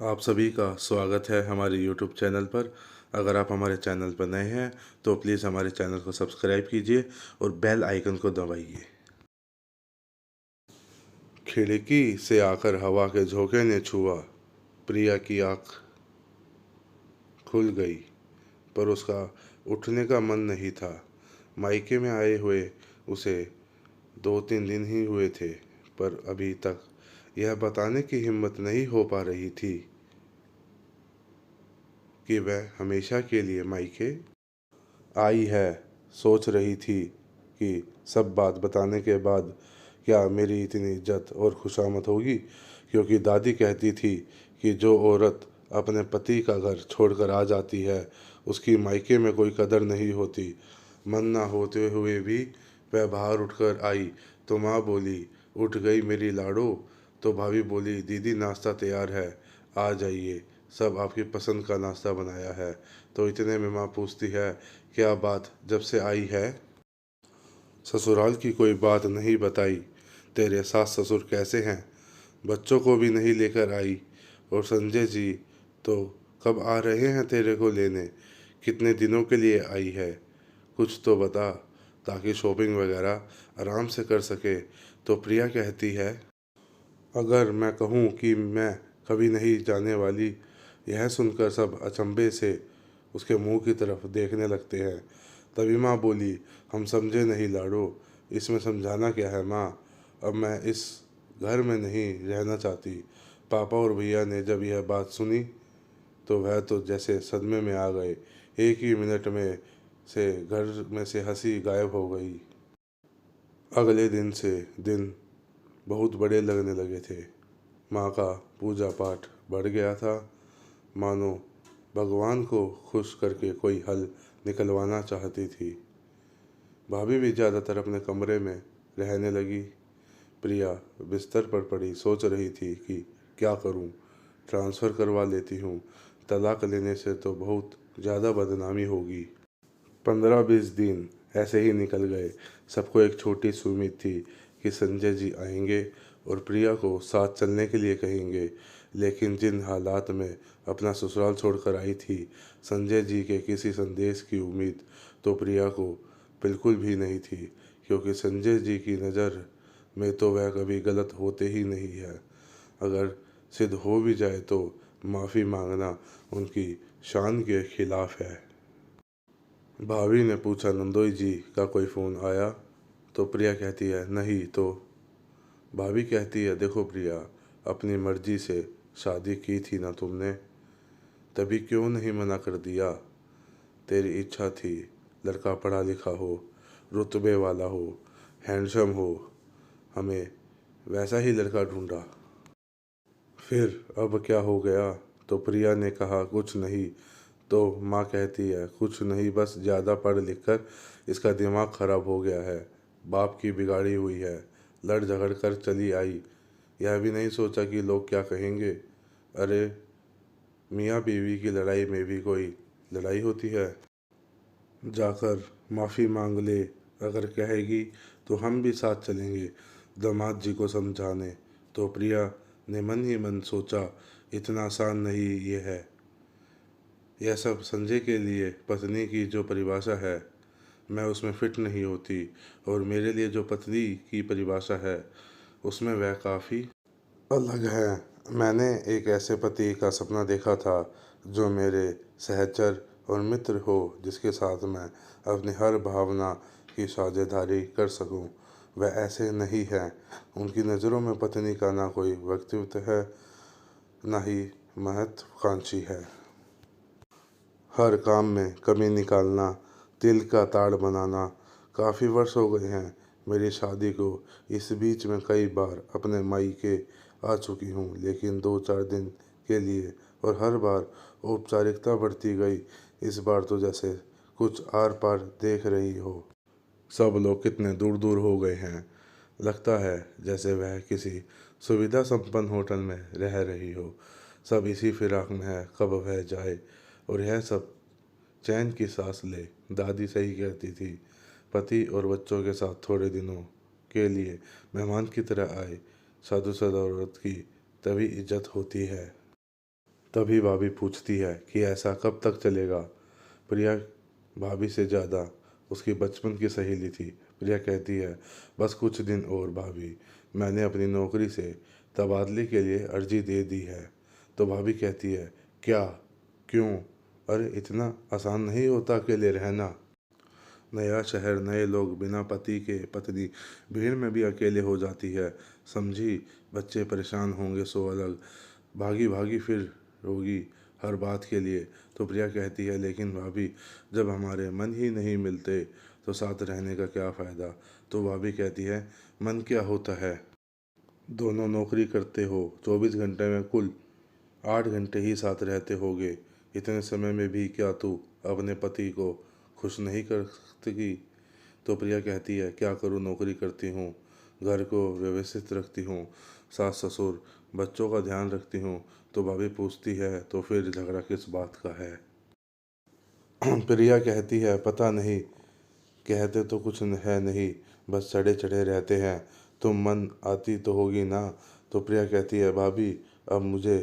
आप सभी का स्वागत है हमारे YouTube चैनल पर। अगर आप हमारे चैनल पर नए हैं तो प्लीज़ हमारे चैनल को सब्सक्राइब कीजिए और बेल आइकन को दबाइए। खिड़की से आकर हवा के झोंके ने छुआ। प्रिया की आँख खुल गई, पर उसका उठने का मन नहीं था। मायके में आए हुए उसे 2-3 दिन ही हुए थे, पर अभी तक यह बताने की हिम्मत नहीं हो पा रही थी कि वह हमेशा के लिए मायके आई है। सोच रही थी कि सब बात बताने के बाद क्या मेरी इतनी इज्जत और खुशामद होगी, क्योंकि दादी कहती थी कि जो औरत अपने पति का घर छोड़कर आ जाती है उसकी मायके में कोई कदर नहीं होती। मन ना होते हुए भी वह बाहर उठकर आई तो माँ बोली, उठ गई मेरी लाडो। तो भाभी बोली, दीदी नाश्ता तैयार है, आ जाइए, सब आपकी पसंद का नाश्ता बनाया है। तो इतने में माँ पूछती है, क्या बात, जब से आई है ससुराल की कोई बात नहीं बताई? तेरे सास ससुर कैसे हैं? बच्चों को भी नहीं लेकर आई। और संजय जी तो कब आ रहे हैं तेरे को लेने? कितने दिनों के लिए आई है? कुछ तो बता, ताकि शॉपिंग वगैरह आराम से कर सके। तो प्रिया कहती है, अगर मैं कहूँ कि मैं कभी नहीं जाने वाली। यह सुनकर सब अचंभे से उसके मुंह की तरफ देखने लगते हैं। तभी माँ बोली, हम समझे नहीं लाडो, इसमें समझाना क्या है माँ। अब मैं इस घर में नहीं रहना चाहती। पापा और भैया ने जब यह बात सुनी तो वह तो जैसे सदमे में आ गए। एक ही मिनट में से घर में से हंसी गायब हो गई। अगले दिन से दिन बहुत बड़े लगने लगे थे। माँ का पूजा पाठ बढ़ गया था, मानो भगवान को खुश करके कोई हल निकलवाना चाहती थी। भाभी भी ज़्यादातर अपने कमरे में रहने लगी। प्रिया बिस्तर पर पड़ी सोच रही थी कि क्या करूं, ट्रांसफ़र करवा लेती हूं, तलाक लेने से तो बहुत ज़्यादा बदनामी होगी। 15-20 दिन ऐसे ही निकल गए। सबको एक छोटी सी उम्मीद थी कि संजय जी आएंगे और प्रिया को साथ चलने के लिए कहेंगे, लेकिन जिन हालात में अपना ससुराल छोड़कर आई थी, संजय जी के किसी संदेश की उम्मीद तो प्रिया को बिल्कुल भी नहीं थी, क्योंकि संजय जी की नज़र में तो वह कभी गलत होते ही नहीं है। अगर सिद्ध हो भी जाए तो माफ़ी मांगना उनकी शान के खिलाफ है। भाभी ने पूछा, नंदोई जी का कोई फ़ोन आया? तो प्रिया कहती है, नहीं। तो भाभी कहती है, देखो प्रिया, अपनी मर्जी से शादी की थी ना तुमने, तभी क्यों नहीं मना कर दिया? तेरी इच्छा थी लड़का पढ़ा लिखा हो, रुतबे वाला हो, हैंडसम हो, हमें वैसा ही लड़का ढूंढा। फिर अब क्या हो गया? तो प्रिया ने कहा, कुछ नहीं। तो माँ कहती है, कुछ नहीं, बस ज़्यादा पढ़ लिख कर इसका दिमाग खराब हो गया है, बाप की बिगाड़ी हुई है, लड़ झगड़ कर चली आई, यह भी नहीं सोचा कि लोग क्या कहेंगे। अरे, मियाँ बीवी की लड़ाई में भी कोई लड़ाई होती है? जाकर माफ़ी मांग ले, अगर कहेगी तो हम भी साथ चलेंगे दामाद जी को समझाने। तो प्रिया ने मन ही मन सोचा, इतना आसान नहीं ये है। यह सब संजय के लिए पत्नी की जो परिभाषा है, मैं उसमें फिट नहीं होती, और मेरे लिए जो पत्नी की परिभाषा है उसमें वह काफ़ी अलग है। मैंने एक ऐसे पति का सपना देखा था जो मेरे सहचर और मित्र हो, जिसके साथ मैं अपनी हर भावना की साझेदारी कर सकूं। वह ऐसे नहीं हैं। उनकी नज़रों में पत्नी का ना कोई व्यक्तित्व है, ना ही महत्वाकांक्षी है। हर काम में कमी निकालना, तिल का ताड़ बनाना। काफ़ी वर्ष हो गए हैं मेरी शादी को। इस बीच में कई बार अपने मायके आ चुकी हूँ, लेकिन 2-4 दिन के लिए, और हर बार औपचारिकता बढ़ती गई। इस बार तो जैसे कुछ आर पार देख रही हो। सब लोग कितने दूर दूर हो गए हैं। लगता है जैसे वह किसी सुविधा संपन्न होटल में रह रही हो। सब इसी फिराक में है कब वह जाए और यह सब चैन की सांस ले। दादी सही कहती थी, पति और बच्चों के साथ थोड़े दिनों के लिए मेहमान की तरह आए। साधु सदारत की तभी इज्जत होती है। तभी भाभी पूछती है कि ऐसा कब तक चलेगा। प्रिया भाभी से ज़्यादा उसकी बचपन की सहेली थी। प्रिया कहती है, बस कुछ दिन और भाभी, मैंने अपनी नौकरी से तबादले के लिए अर्जी दे दी है। तो भाभी कहती है, क्या, क्यों? अरे इतना आसान नहीं होता अकेले रहना। नया शहर, नए लोग, बिना पति के पत्नी, भीड़ में भी अकेले हो जाती है। समझी, बच्चे परेशान होंगे सो अलग, भागी भागी फिर होगी हर बात के लिए। तो प्रिया कहती है, लेकिन भाभी, जब हमारे मन ही नहीं मिलते तो साथ रहने का क्या फ़ायदा। तो भाभी कहती है, मन क्या होता है, दोनों नौकरी करते हो, 24 घंटे में कुल 8 घंटे ही साथ रहते होगे। इतने समय में भी क्या तू अपने पति को खुश नहीं कर सकती? तो प्रिया कहती है, क्या करूँ, नौकरी करती हूँ, घर को व्यवस्थित रखती हूँ, सास ससुर बच्चों का ध्यान रखती हूँ। तो भाभी पूछती है, तो फिर झगड़ा किस बात का है? प्रिया कहती है, पता नहीं, कहते तो कुछ है नहीं, बस चढ़े चढ़े रहते हैं। तुम मन आती तो होगी ना? तो प्रिया कहती है, भाभी, अब मुझे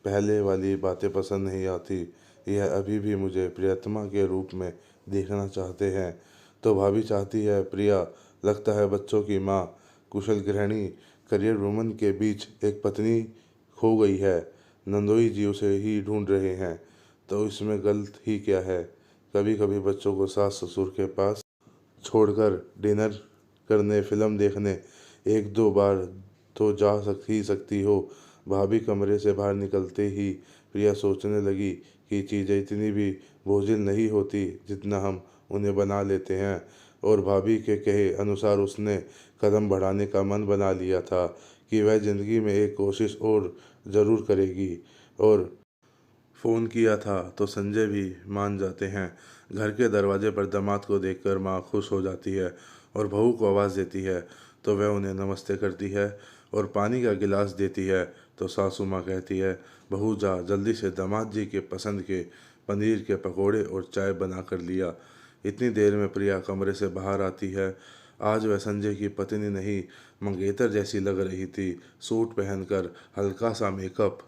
पहले वाली बातें पसंद नहीं आती। यह अभी भी मुझे प्रियतमा के रूप में देखना चाहते हैं। तो भाभी चाहती है, प्रिया, लगता है बच्चों की माँ, कुशल गृहिणी, करियर वुमन के बीच एक पत्नी खो गई है। नंदोई जी उसे ही ढूंढ रहे हैं, तो इसमें गलत ही क्या है? कभी कभी बच्चों को सास ससुर के पास छोड़कर डिनर करने, फिल्म देखने एक दो बार तो जा सकती हो। भाभी कमरे से बाहर निकलते ही प्रिया सोचने लगी कि चीज़ें इतनी भी बोझिल नहीं होती जितना हम उन्हें बना लेते हैं। और भाभी के कहे अनुसार उसने कदम बढ़ाने का मन बना लिया था कि वह ज़िंदगी में एक कोशिश और ज़रूर करेगी। और फ़ोन किया था तो संजय भी मान जाते हैं। घर के दरवाजे पर दामाद को देखकर माँ खुश हो जाती है और बहू को आवाज़ देती है, तो वह उन्हें नमस्ते करती है और पानी का गिलास देती है। तो सासू माँ कहती है, बहू जा जल्दी से दामाद जी के पसंद के पनीर के पकोड़े और चाय बना कर लिया। इतनी देर में प्रिया कमरे से बाहर आती है। आज वह संजय की पत्नी नहीं, मंगेतर जैसी लग रही थी। सूट पहनकर, हल्का सा मेकअप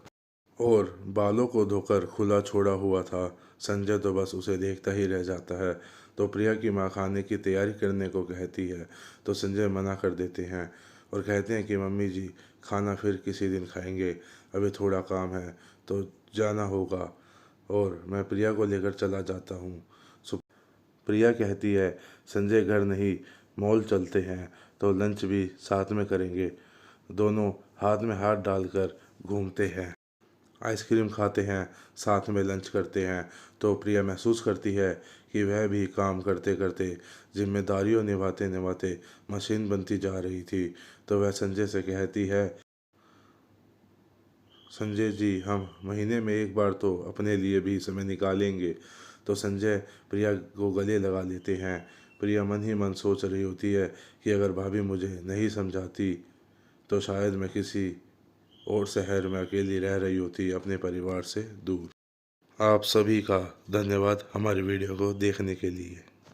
और बालों को धोकर खुला छोड़ा हुआ था। संजय तो बस उसे देखता ही रह जाता है। तो प्रिया की माँ खाने की तैयारी करने को कहती है, तो संजय मना कर देते हैं और कहते हैं कि मम्मी जी, खाना फिर किसी दिन खाएंगे, अभी थोड़ा काम है तो जाना होगा, और मैं प्रिया को लेकर चला जाता हूँ। प्रिया कहती है, संजय घर नहीं, मॉल चलते हैं, तो लंच भी साथ में करेंगे। दोनों हाथ में हाथ डालकर घूमते हैं, आइसक्रीम खाते हैं, साथ में लंच करते हैं। तो प्रिया महसूस करती है कि वह भी काम करते करते, जिम्मेदारियों निभाते निभाते मशीन बनती जा रही थी। तो वह संजय से कहती है, संजय जी, हम महीने में एक बार तो अपने लिए भी समय निकालेंगे। तो संजय प्रिया को गले लगा लेते हैं। प्रिया मन ही मन सोच रही होती है कि अगर भाभी मुझे नहीं समझाती तो शायद मैं किसी और शहर में अकेली रह रही होती, अपने परिवार से दूर। आप सभी का धन्यवाद हमारी वीडियो को देखने के लिए।